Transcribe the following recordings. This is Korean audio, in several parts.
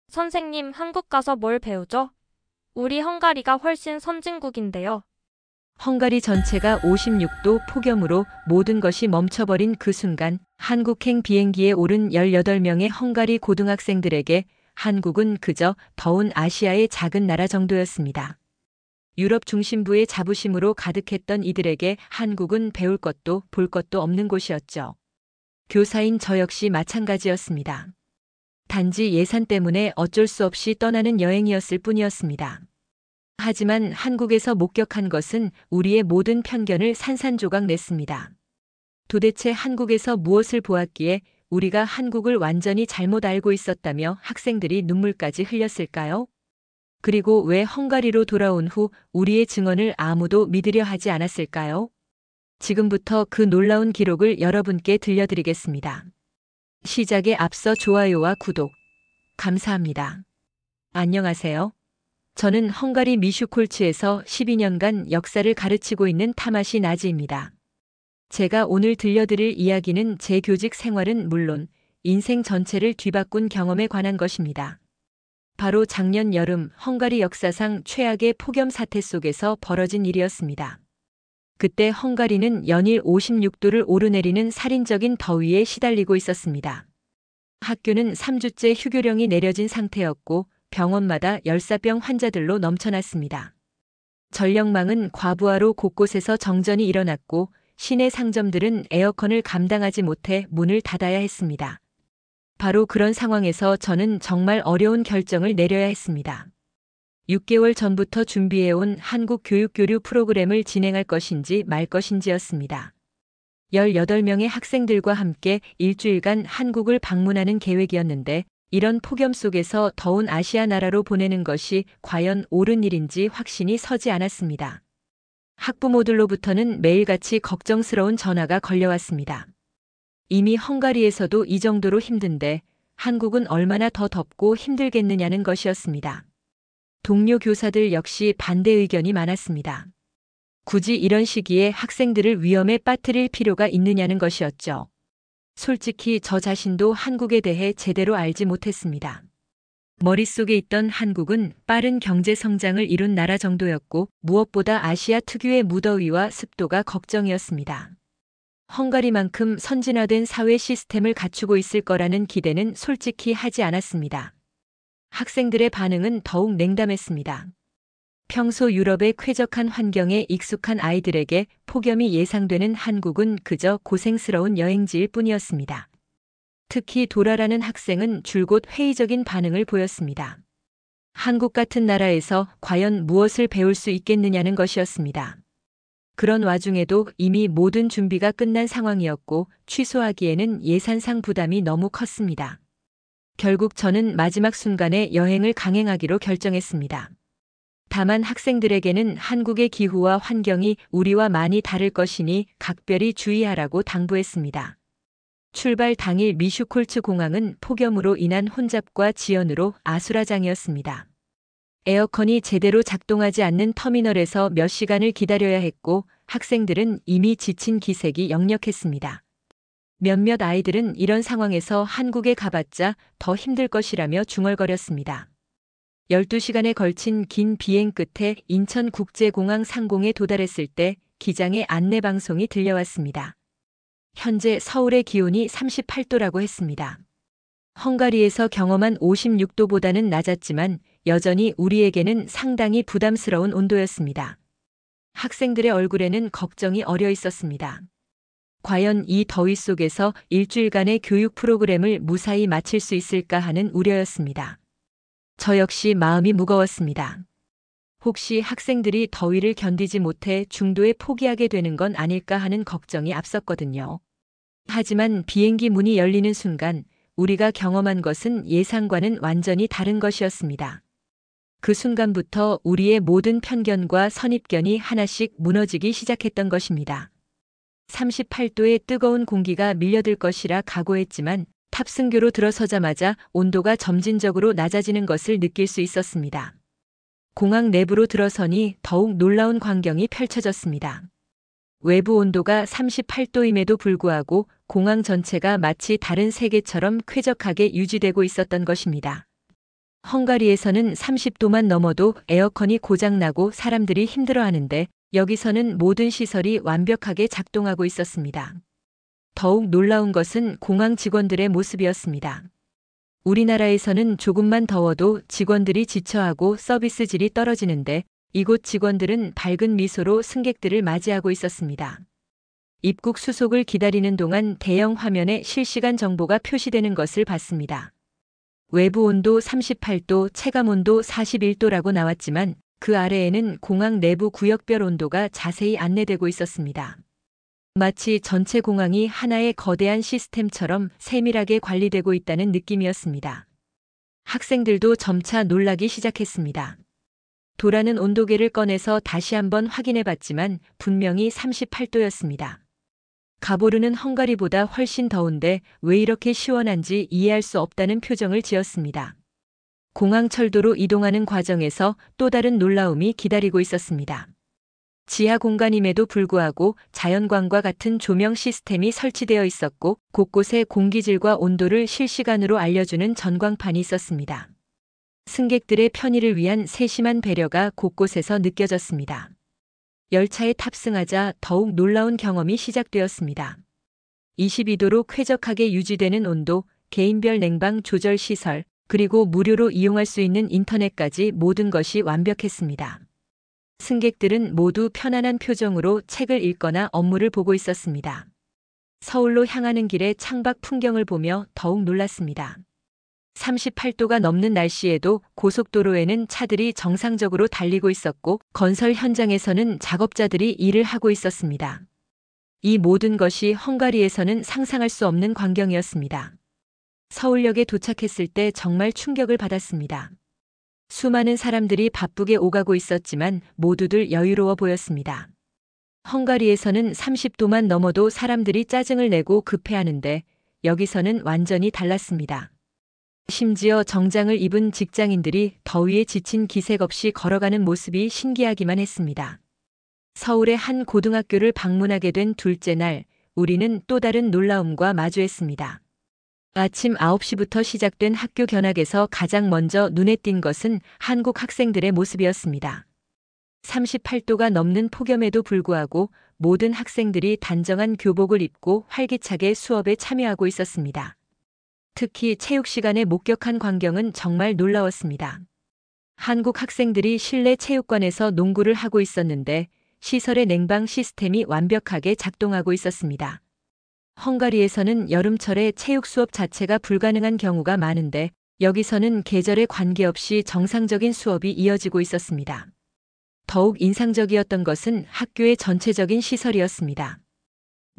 선생님, 한국 가서 뭘 배우죠? 우리 헝가리가 훨씬 선진국인데요. 헝가리 전체가 56도 폭염으로 모든 것이 멈춰버린 그 순간 한국행 비행기에 오른 18명의 헝가리 고등학생들에게 한국은 그저 더운 아시아의 작은 나라 정도였습니다. 유럽 중심부의 자부심으로 가득했던 이들에게 한국은 배울 것도 볼 것도 없는 곳이었죠. 교사인 저 역시 마찬가지였습니다. 단지 예산 때문에 어쩔 수 없이 떠나는 여행이었을 뿐이었습니다. 하지만 한국에서 목격한 것은 우리의 모든 편견을 산산조각 냈습니다. 도대체 한국에서 무엇을 보았기에 우리가 한국을 완전히 잘못 알고 있었다며 학생들이 눈물까지 흘렸을까요? 그리고 왜 헝가리로 돌아온 후 우리의 증언을 아무도 믿으려 하지 않았을까요? 지금부터 그 놀라운 기록을 여러분께 들려드리겠습니다. 시작에 앞서 좋아요와 구독, 감사합니다. 안녕하세요. 저는 헝가리 미슈콜츠에서 12년간 역사를 가르치고 있는 타마시 나지입니다. 제가 오늘 들려드릴 이야기는 제 교직 생활은 물론 인생 전체를 뒤바꾼 경험에 관한 것입니다. 바로 작년 여름 헝가리 역사상 최악의 폭염 사태 속에서 벌어진 일이었습니다. 그때 헝가리는 연일 56도를 오르내리는 살인적인 더위에 시달리고 있었습니다. 학교는 3주째 휴교령이 내려진 상태였고 병원마다 열사병 환자들로 넘쳐났습니다. 전력망은 과부하로 곳곳에서 정전이 일어났고 시내 상점들은 에어컨을 감당하지 못해 문을 닫아야 했습니다. 바로 그런 상황에서 저는 정말 어려운 결정을 내려야 했습니다. 6개월 전부터 준비해온 한국 교육 교류 프로그램을 진행할 것인지 말 것인지였습니다. 18명의 학생들과 함께 일주일간 한국을 방문하는 계획이었는데 이런 폭염 속에서 더운 아시아 나라로 보내는 것이 과연 옳은 일인지 확신이 서지 않았습니다. 학부모들로부터는 매일같이 걱정스러운 전화가 걸려왔습니다. 이미 헝가리에서도 이 정도로 힘든데 한국은 얼마나 더 덥고 힘들겠느냐는 것이었습니다. 동료 교사들 역시 반대 의견이 많았습니다. 굳이 이런 시기에 학생들을 위험에 빠뜨릴 필요가 있느냐는 것이었죠. 솔직히 저 자신도 한국에 대해 제대로 알지 못했습니다. 머릿속에 있던 한국은 빠른 경제 성장을 이룬 나라 정도였고 무엇보다 아시아 특유의 무더위와 습도가 걱정이었습니다. 헝가리만큼 선진화된 사회 시스템을 갖추고 있을 거라는 기대는 솔직히 하지 않았습니다. 학생들의 반응은 더욱 냉담했습니다. 평소 유럽의 쾌적한 환경에 익숙한 아이들에게 폭염이 예상되는 한국은 그저 고생스러운 여행지일 뿐이었습니다. 특히 도라라는 학생은 줄곧 회의적인 반응을 보였습니다. 한국 같은 나라에서 과연 무엇을 배울 수 있겠느냐는 것이었습니다. 그런 와중에도 이미 모든 준비가 끝난 상황이었고 취소하기에는 예산상 부담이 너무 컸습니다. 결국 저는 마지막 순간에 여행을 강행하기로 결정했습니다. 다만 학생들에게는 한국의 기후와 환경이 우리와 많이 다를 것이니 각별히 주의하라고 당부했습니다. 출발 당일 미슈콜츠 공항은 폭염으로 인한 혼잡과 지연으로 아수라장이었습니다. 에어컨이 제대로 작동하지 않는 터미널에서 몇 시간을 기다려야 했고 학생들은 이미 지친 기색이 역력했습니다. 몇몇 아이들은 이런 상황에서 한국에 가봤자 더 힘들 것이라며 중얼거렸습니다. 12시간에 걸친 긴 비행 끝에 인천국제공항 상공에 도달했을 때 기장의 안내방송이 들려왔습니다. 현재 서울의 기온이 38도라고 했습니다. 헝가리에서 경험한 56도보다는 낮았지만 여전히 우리에게는 상당히 부담스러운 온도였습니다. 학생들의 얼굴에는 걱정이 어려 있었습니다. 과연 이 더위 속에서 일주일간의 교육 프로그램을 무사히 마칠 수 있을까 하는 우려였습니다. 저 역시 마음이 무거웠습니다. 혹시 학생들이 더위를 견디지 못해 중도에 포기하게 되는 건 아닐까 하는 걱정이 앞섰거든요. 하지만 비행기 문이 열리는 순간 우리가 경험한 것은 예상과는 완전히 다른 것이었습니다. 그 순간부터 우리의 모든 편견과 선입견이 하나씩 무너지기 시작했던 것입니다. 38도의 뜨거운 공기가 밀려들 것이라 각오했지만 탑승교로 들어서자마자 온도가 점진적으로 낮아지는 것을 느낄 수 있었습니다. 공항 내부로 들어서니 더욱 놀라운 광경이 펼쳐졌습니다. 외부 온도가 38도임에도 불구하고 공항 전체가 마치 다른 세계처럼 쾌적하게 유지되고 있었던 것입니다. 헝가리에서는 30도만 넘어도 에어컨이 고장나고 사람들이 힘들어하는데 여기서는 모든 시설이 완벽하게 작동하고 있었습니다. 더욱 놀라운 것은 공항 직원들의 모습이었습니다. 우리나라에서는 조금만 더워도 직원들이 지쳐하고 서비스 질이 떨어지는데 이곳 직원들은 밝은 미소로 승객들을 맞이하고 있었습니다. 입국 수속을 기다리는 동안 대형 화면에 실시간 정보가 표시되는 것을 봤습니다. 외부 온도 38도, 체감 온도 41도라고 나왔지만 그 아래에는 공항 내부 구역별 온도가 자세히 안내되고 있었습니다. 마치 전체 공항이 하나의 거대한 시스템처럼 세밀하게 관리되고 있다는 느낌이었습니다. 학생들도 점차 놀라기 시작했습니다. 도라는 온도계를 꺼내서 다시 한번 확인해 봤지만 분명히 38도였습니다. 가보르는 헝가리보다 훨씬 더운데 왜 이렇게 시원한지 이해할 수 없다는 표정을 지었습니다. 공항 철도로 이동하는 과정에서 또 다른 놀라움이 기다리고 있었습니다. 지하 공간임에도 불구하고 자연광과 같은 조명 시스템이 설치되어 있었고 곳곳에 공기질과 온도를 실시간으로 알려주는 전광판이 있었습니다. 승객들의 편의를 위한 세심한 배려가 곳곳에서 느껴졌습니다. 열차에 탑승하자 더욱 놀라운 경험이 시작되었습니다. 22도로 쾌적하게 유지되는 온도, 개인별 냉방 조절 시설, 그리고 무료로 이용할 수 있는 인터넷까지 모든 것이 완벽했습니다. 승객들은 모두 편안한 표정으로 책을 읽거나 업무를 보고 있었습니다. 서울로 향하는 길의 창밖 풍경을 보며 더욱 놀랐습니다. 38도가 넘는 날씨에도 고속도로에는 차들이 정상적으로 달리고 있었고 건설 현장에서는 작업자들이 일을 하고 있었습니다. 이 모든 것이 헝가리에서는 상상할 수 없는 광경이었습니다. 서울역에 도착했을 때 정말 충격을 받았습니다. 수많은 사람들이 바쁘게 오가고 있었지만 모두들 여유로워 보였습니다. 헝가리에서는 30도만 넘어도 사람들이 짜증을 내고 급해하는데 여기서는 완전히 달랐습니다. 심지어 정장을 입은 직장인들이 더위에 지친 기색 없이 걸어가는 모습이 신기하기만 했습니다. 서울의 한 고등학교를 방문하게 된 둘째 날, 우리는 또 다른 놀라움과 마주했습니다. 아침 9시부터 시작된 학교 견학에서 가장 먼저 눈에 띈 것은 한국 학생들의 모습이었습니다. 38도가 넘는 폭염에도 불구하고 모든 학생들이 단정한 교복을 입고 활기차게 수업에 참여하고 있었습니다. 특히 체육 시간에 목격한 광경은 정말 놀라웠습니다. 한국 학생들이 실내 체육관에서 농구를 하고 있었는데 시설의 냉방 시스템이 완벽하게 작동하고 있었습니다. 헝가리에서는 여름철에 체육 수업 자체가 불가능한 경우가 많은데 여기서는 계절에 관계없이 정상적인 수업이 이어지고 있었습니다. 더욱 인상적이었던 것은 학교의 전체적인 시설이었습니다.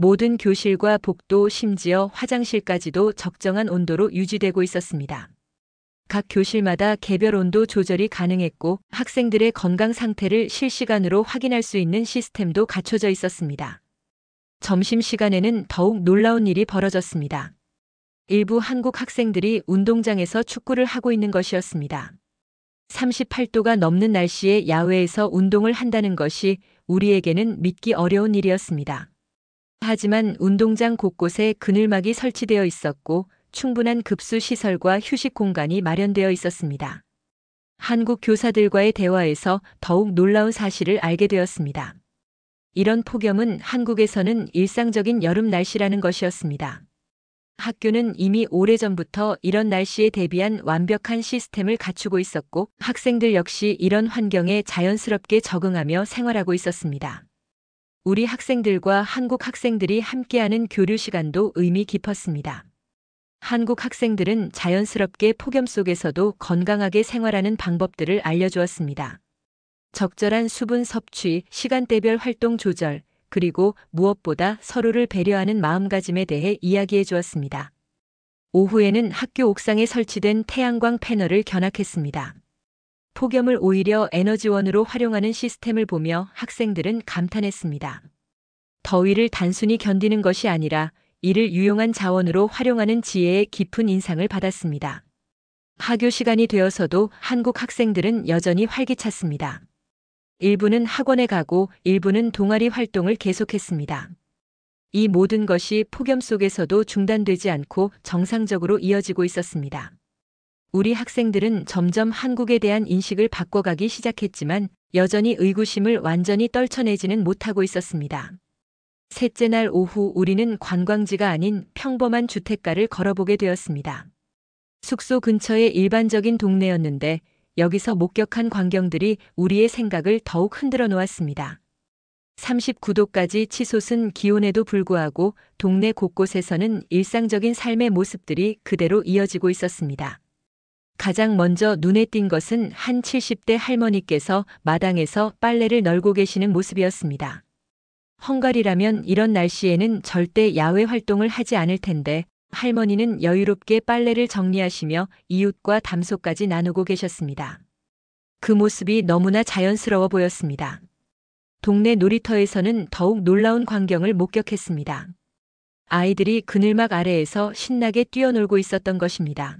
모든 교실과 복도, 심지어 화장실까지도 적정한 온도로 유지되고 있었습니다. 각 교실마다 개별 온도 조절이 가능했고 학생들의 건강 상태를 실시간으로 확인할 수 있는 시스템도 갖춰져 있었습니다. 점심시간에는 더욱 놀라운 일이 벌어졌습니다. 일부 한국 학생들이 운동장에서 축구를 하고 있는 것이었습니다. 38도가 넘는 날씨에 야외에서 운동을 한다는 것이 우리에게는 믿기 어려운 일이었습니다. 하지만 운동장 곳곳에 그늘막이 설치되어 있었고 충분한 급수 시설과 휴식 공간이 마련되어 있었습니다. 한국 교사들과의 대화에서 더욱 놀라운 사실을 알게 되었습니다. 이런 폭염은 한국에서는 일상적인 여름 날씨라는 것이었습니다. 학교는 이미 오래전부터 이런 날씨에 대비한 완벽한 시스템을 갖추고 있었고 학생들 역시 이런 환경에 자연스럽게 적응하며 생활하고 있었습니다. 우리 학생들과 한국 학생들이 함께하는 교류 시간도 의미 깊었습니다. 한국 학생들은 자연스럽게 폭염 속에서도 건강하게 생활하는 방법들을 알려주었습니다. 적절한 수분 섭취, 시간대별 활동 조절, 그리고 무엇보다 서로를 배려하는 마음가짐에 대해 이야기해 주었습니다. 오후에는 학교 옥상에 설치된 태양광 패널을 견학했습니다. 폭염을 오히려 에너지원으로 활용하는 시스템을 보며 학생들은 감탄했습니다. 더위를 단순히 견디는 것이 아니라 이를 유용한 자원으로 활용하는 지혜의 깊은 인상을 받았습니다. 학교 시간이 되어서도 한국 학생들은 여전히 활기찼습니다. 일부는 학원에 가고 일부는 동아리 활동을 계속했습니다. 이 모든 것이 폭염 속에서도 중단되지 않고 정상적으로 이어지고 있었습니다. 우리 학생들은 점점 한국에 대한 인식을 바꿔가기 시작했지만 여전히 의구심을 완전히 떨쳐내지는 못하고 있었습니다. 셋째 날 오후 우리는 관광지가 아닌 평범한 주택가를 걸어보게 되었습니다. 숙소 근처의 일반적인 동네였는데 여기서 목격한 광경들이 우리의 생각을 더욱 흔들어 놓았습니다. 39도까지 치솟은 기온에도 불구하고 동네 곳곳에서는 일상적인 삶의 모습들이 그대로 이어지고 있었습니다. 가장 먼저 눈에 띈 것은 한 70대 할머니께서 마당에서 빨래를 널고 계시는 모습이었습니다. 헝가리라면 이런 날씨에는 절대 야외 활동을 하지 않을 텐데 할머니는 여유롭게 빨래를 정리하시며 이웃과 담소까지 나누고 계셨습니다. 그 모습이 너무나 자연스러워 보였습니다. 동네 놀이터에서는 더욱 놀라운 광경을 목격했습니다. 아이들이 그늘막 아래에서 신나게 뛰어놀고 있었던 것입니다.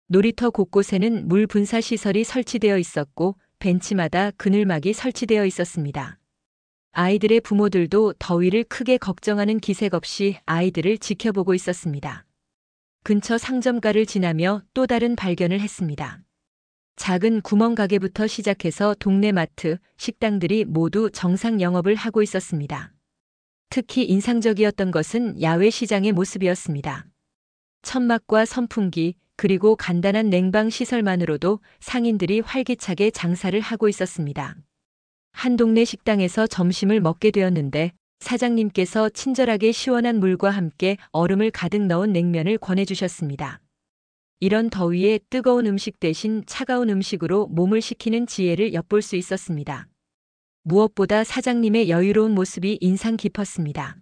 놀이터 곳곳에는 물 분사 시설이 설치되어 있었고 벤치마다 그늘막이 설치되어 있었습니다. 아이들의 부모들도 더위를 크게 걱정하는 기색 없이 아이들을 지켜보고 있었습니다. 근처 상점가를 지나며 또 다른 발견을 했습니다. 작은 구멍가게부터 시작해서 동네 마트, 식당들이 모두 정상 영업을 하고 있었습니다. 특히 인상적이었던 것은 야외 시장의 모습이었습니다. 천막과 선풍기, 그리고 간단한 냉방 시설만으로도 상인들이 활기차게 장사를 하고 있었습니다. 한 동네 식당에서 점심을 먹게 되었는데 사장님께서 친절하게 시원한 물과 함께 얼음을 가득 넣은 냉면을 권해주셨습니다. 이런 더위에 뜨거운 음식 대신 차가운 음식으로 몸을 식히는 지혜를 엿볼 수 있었습니다. 무엇보다 사장님의 여유로운 모습이 인상 깊었습니다.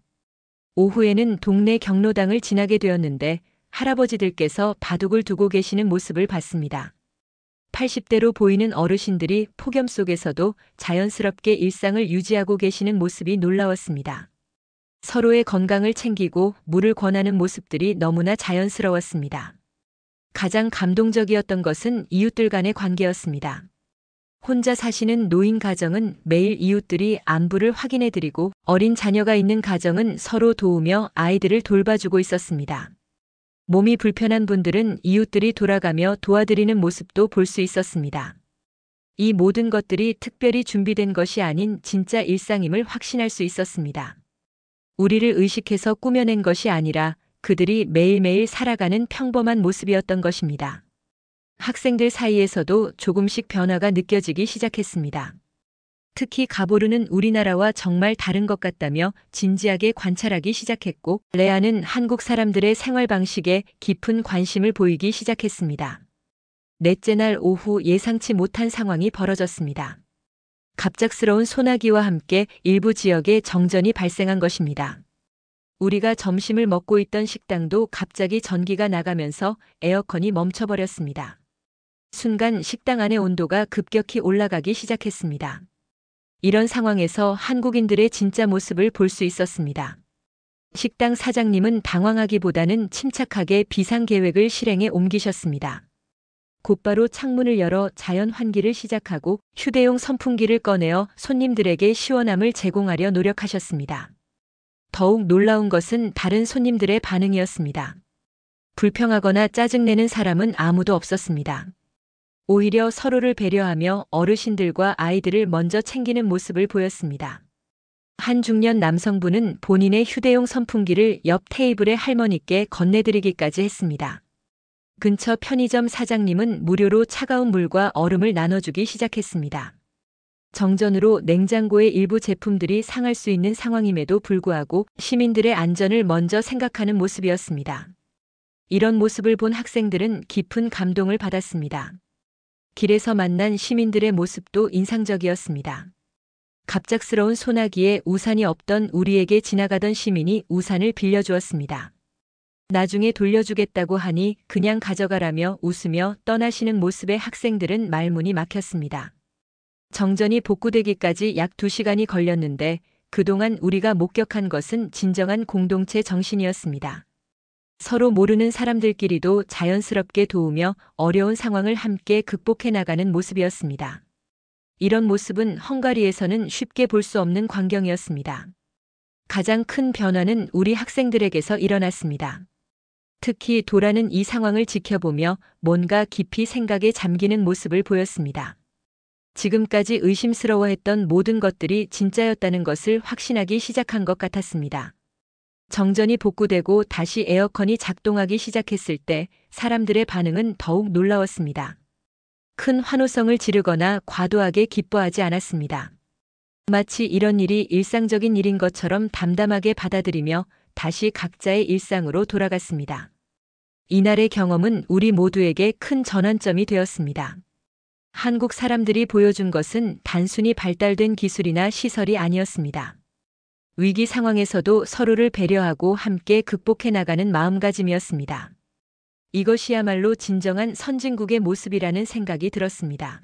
오후에는 동네 경로당을 지나게 되었는데 할아버지들께서 바둑을 두고 계시는 모습을 봤습니다. 80대로 보이는 어르신들이 폭염 속에서도 자연스럽게 일상을 유지하고 계시는 모습이 놀라웠습니다. 서로의 건강을 챙기고 물을 권하는 모습들이 너무나 자연스러웠습니다. 가장 감동적이었던 것은 이웃들 간의 관계였습니다. 혼자 사시는 노인 가정은 매일 이웃들이 안부를 확인해드리고 어린 자녀가 있는 가정은 서로 도우며 아이들을 돌봐주고 있었습니다. 몸이 불편한 분들은 이웃들이 돌아가며 도와드리는 모습도 볼 수 있었습니다. 이 모든 것들이 특별히 준비된 것이 아닌 진짜 일상임을 확신할 수 있었습니다. 우리를 의식해서 꾸며낸 것이 아니라 그들이 매일매일 살아가는 평범한 모습이었던 것입니다. 학생들 사이에서도 조금씩 변화가 느껴지기 시작했습니다. 특히 가보르는 우리나라와 정말 다른 것 같다며 진지하게 관찰하기 시작했고 레아는 한국 사람들의 생활 방식에 깊은 관심을 보이기 시작했습니다. 넷째 날 오후 예상치 못한 상황이 벌어졌습니다. 갑작스러운 소나기와 함께 일부 지역에 정전이 발생한 것입니다. 우리가 점심을 먹고 있던 식당도 갑자기 전기가 나가면서 에어컨이 멈춰버렸습니다. 순간 식당 안의 온도가 급격히 올라가기 시작했습니다. 이런 상황에서 한국인들의 진짜 모습을 볼 수 있었습니다. 식당 사장님은 당황하기보다는 침착하게 비상계획을 실행에 옮기셨습니다. 곧바로 창문을 열어 자연 환기를 시작하고 휴대용 선풍기를 꺼내어 손님들에게 시원함을 제공하려 노력하셨습니다. 더욱 놀라운 것은 다른 손님들의 반응이었습니다. 불평하거나 짜증내는 사람은 아무도 없었습니다. 오히려 서로를 배려하며 어르신들과 아이들을 먼저 챙기는 모습을 보였습니다. 한 중년 남성분은 본인의 휴대용 선풍기를 옆 테이블의 할머니께 건네드리기까지 했습니다. 근처 편의점 사장님은 무료로 차가운 물과 얼음을 나눠주기 시작했습니다. 정전으로 냉장고의 일부 제품들이 상할 수 있는 상황임에도 불구하고 시민들의 안전을 먼저 생각하는 모습이었습니다. 이런 모습을 본 학생들은 깊은 감동을 받았습니다. 길에서 만난 시민들의 모습도 인상적이었습니다. 갑작스러운 소나기에 우산이 없던 우리에게 지나가던 시민이 우산을 빌려주었습니다. 나중에 돌려주겠다고 하니 그냥 가져가라며 웃으며 떠나시는 모습에 학생들은 말문이 막혔습니다. 정전이 복구되기까지 약 2시간이 걸렸는데 그동안 우리가 목격한 것은 진정한 공동체 정신이었습니다. 서로 모르는 사람들끼리도 자연스럽게 도우며 어려운 상황을 함께 극복해 나가는 모습이었습니다. 이런 모습은 헝가리에서는 쉽게 볼 수 없는 광경이었습니다. 가장 큰 변화는 우리 학생들에게서 일어났습니다. 특히 도라는 이 상황을 지켜보며 뭔가 깊이 생각에 잠기는 모습을 보였습니다. 지금까지 의심스러워했던 모든 것들이 진짜였다는 것을 확신하기 시작한 것 같았습니다. 정전이 복구되고 다시 에어컨이 작동하기 시작했을 때 사람들의 반응은 더욱 놀라웠습니다. 큰 환호성을 지르거나 과도하게 기뻐하지 않았습니다. 마치 이런 일이 일상적인 일인 것처럼 담담하게 받아들이며 다시 각자의 일상으로 돌아갔습니다. 이날의 경험은 우리 모두에게 큰 전환점이 되었습니다. 한국 사람들이 보여준 것은 단순히 발달된 기술이나 시설이 아니었습니다. 위기 상황에서도 서로를 배려하고 함께 극복해 나가는 마음가짐이었습니다. 이것이야말로 진정한 선진국의 모습이라는 생각이 들었습니다.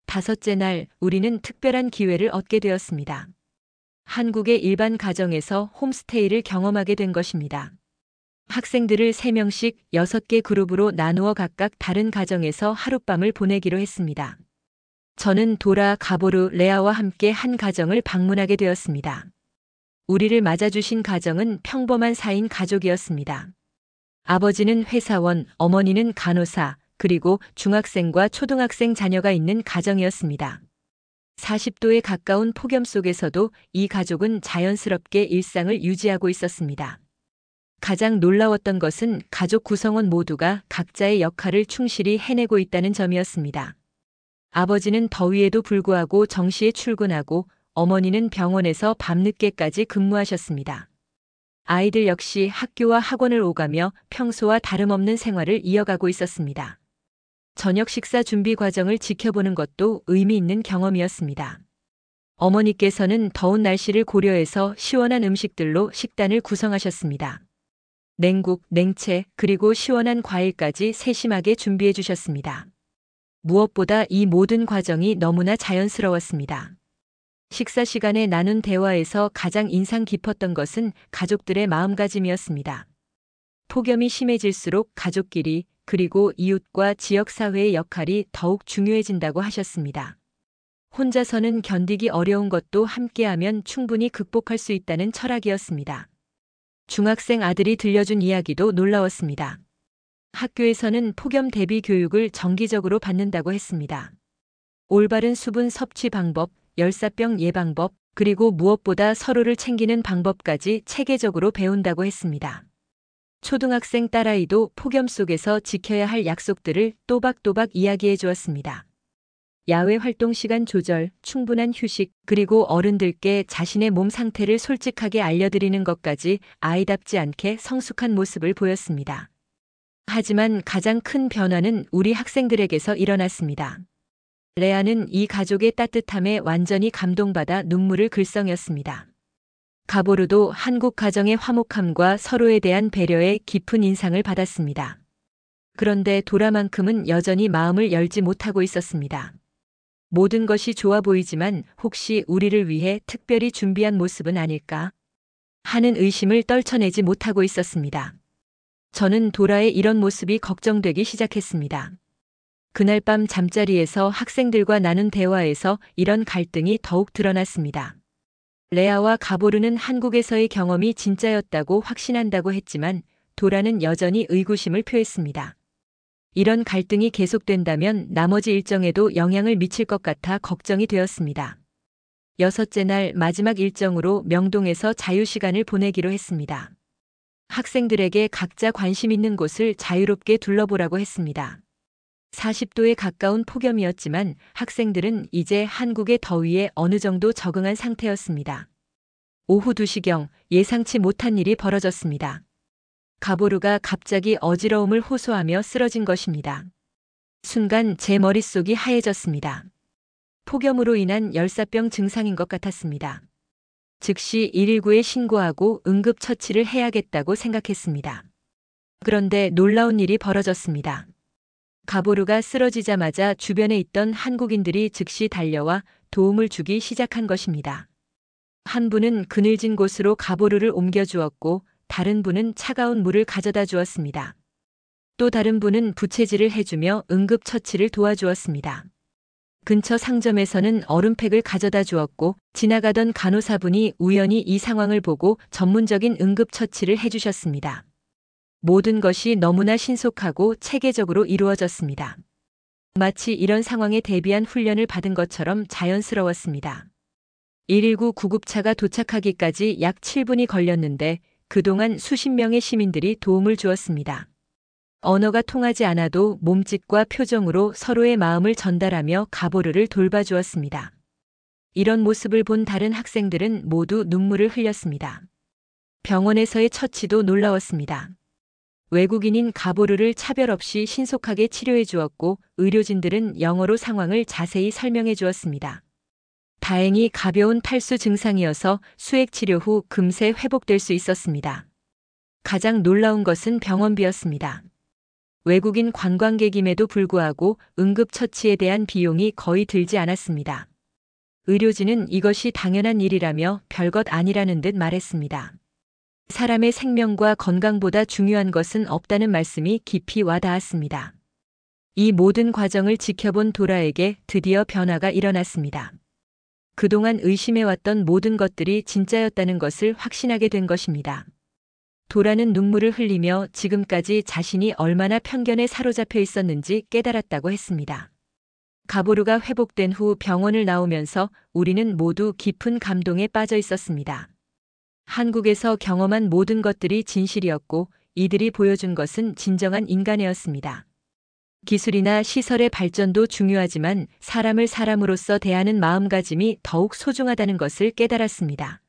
다섯째 날, 우리는 특별한 기회를 얻게 되었습니다. 한국의 일반 가정에서 홈스테이를 경험하게 된 것입니다. 학생들을 3명씩 6개 그룹으로 나누어 각각 다른 가정에서 하룻밤을 보내기로 했습니다. 저는 도라, 가보르, 레아와 함께 한 가정을 방문하게 되었습니다. 우리를 맞아주신 가정은 평범한 4인 가족이었습니다. 아버지는 회사원, 어머니는 간호사, 그리고 중학생과 초등학생 자녀가 있는 가정이었습니다. 40도에 가까운 폭염 속에서도 이 가족은 자연스럽게 일상을 유지하고 있었습니다. 가장 놀라웠던 것은 가족 구성원 모두가 각자의 역할을 충실히 해내고 있다는 점이었습니다. 아버지는 더위에도 불구하고 정시에 출근하고 어머니는 병원에서 밤늦게까지 근무하셨습니다. 아이들 역시 학교와 학원을 오가며 평소와 다름없는 생활을 이어가고 있었습니다. 저녁 식사 준비 과정을 지켜보는 것도 의미 있는 경험이었습니다. 어머니께서는 더운 날씨를 고려해서 시원한 음식들로 식단을 구성하셨습니다. 냉국, 냉채, 그리고 시원한 과일까지 세심하게 준비해 주셨습니다. 무엇보다 이 모든 과정이 너무나 자연스러웠습니다. 식사 시간에 나눈 대화에서 가장 인상 깊었던 것은 가족들의 마음가짐이었습니다. 폭염이 심해질수록 가족끼리 그리고 이웃과 지역사회의 역할이 더욱 중요해진다고 하셨습니다. 혼자서는 견디기 어려운 것도 함께하면 충분히 극복할 수 있다는 철학이었습니다. 중학생 아들이 들려준 이야기도 놀라웠습니다. 학교에서는 폭염 대비 교육을 정기적으로 받는다고 했습니다. 올바른 수분 섭취 방법, 열사병 예방법, 그리고 무엇보다 서로를 챙기는 방법까지 체계적으로 배운다고 했습니다. 초등학생 딸아이도 폭염 속에서 지켜야 할 약속들을 또박또박 이야기해 주었습니다. 야외 활동 시간 조절, 충분한 휴식, 그리고 어른들께 자신의 몸 상태를 솔직하게 알려드리는 것까지 아이답지 않게 성숙한 모습을 보였습니다. 하지만 가장 큰 변화는 우리 학생들에게서 일어났습니다. 레아는 이 가족의 따뜻함에 완전히 감동받아 눈물을 글썽였습니다. 가보르도 한국 가정의 화목함과 서로에 대한 배려에 깊은 인상을 받았습니다. 그런데 도라만큼은 여전히 마음을 열지 못하고 있었습니다. 모든 것이 좋아 보이지만 혹시 우리를 위해 특별히 준비한 모습은 아닐까 하는 의심을 떨쳐내지 못하고 있었습니다. 저는 도라의 이런 모습이 걱정되기 시작했습니다. 그날 밤 잠자리에서 학생들과 나눈 대화에서 이런 갈등이 더욱 드러났습니다. 레아와 가보르는 한국에서의 경험이 진짜였다고 확신한다고 했지만 도라는 여전히 의구심을 표했습니다. 이런 갈등이 계속된다면 나머지 일정에도 영향을 미칠 것 같아 걱정이 되었습니다. 6째 날 마지막 일정으로 명동에서 자유시간을 보내기로 했습니다. 학생들에게 각자 관심 있는 곳을 자유롭게 둘러보라고 했습니다. 40도에 가까운 폭염이었지만 학생들은 이제 한국의 더위에 어느 정도 적응한 상태였습니다. 오후 2시경 예상치 못한 일이 벌어졌습니다. 가보르가 갑자기 어지러움을 호소하며 쓰러진 것입니다. 순간 제 머릿속이 하얘졌습니다. 폭염으로 인한 열사병 증상인 것 같았습니다. 즉시 119에 신고하고 응급처치를 해야겠다고 생각했습니다. 그런데 놀라운 일이 벌어졌습니다. 가보르가 쓰러지자마자 주변에 있던 한국인들이 즉시 달려와 도움을 주기 시작한 것입니다. 한 분은 그늘진 곳으로 가보르를 옮겨주었고 다른 분은 차가운 물을 가져다 주었습니다. 또 다른 분은 부채질을 해주며 응급처치를 도와주었습니다. 근처 상점에서는 얼음팩을 가져다 주었고 지나가던 간호사분이 우연히 이 상황을 보고 전문적인 응급처치를 해주셨습니다. 모든 것이 너무나 신속하고 체계적으로 이루어졌습니다. 마치 이런 상황에 대비한 훈련을 받은 것처럼 자연스러웠습니다. 119 구급차가 도착하기까지 약 7분이 걸렸는데 그동안 수십 명의 시민들이 도움을 주었습니다. 언어가 통하지 않아도 몸짓과 표정으로 서로의 마음을 전달하며 가보르를 돌봐주었습니다. 이런 모습을 본 다른 학생들은 모두 눈물을 흘렸습니다. 병원에서의 처치도 놀라웠습니다. 외국인인 가보르를 차별 없이 신속하게 치료해 주었고 의료진들은 영어로 상황을 자세히 설명해 주었습니다. 다행히 가벼운 탈수 증상이어서 수액 치료 후 금세 회복될 수 있었습니다. 가장 놀라운 것은 병원비였습니다. 외국인 관광객임에도 불구하고 응급처치에 대한 비용이 거의 들지 않았습니다. 의료진은 이것이 당연한 일이라며 별것 아니라는 듯 말했습니다. 사람의 생명과 건강보다 중요한 것은 없다는 말씀이 깊이 와닿았습니다. 이 모든 과정을 지켜본 도라에게 드디어 변화가 일어났습니다. 그동안 의심해왔던 모든 것들이 진짜였다는 것을 확신하게 된 것입니다. 도라는 눈물을 흘리며 지금까지 자신이 얼마나 편견에 사로잡혀 있었는지 깨달았다고 했습니다. 가보르가 회복된 후 병원을 나오면서 우리는 모두 깊은 감동에 빠져 있었습니다. 한국에서 경험한 모든 것들이 진실이었고 이들이 보여준 것은 진정한 인간애였습니다. 기술이나 시설의 발전도 중요하지만 사람을 사람으로서 대하는 마음가짐이 더욱 소중하다는 것을 깨달았습니다.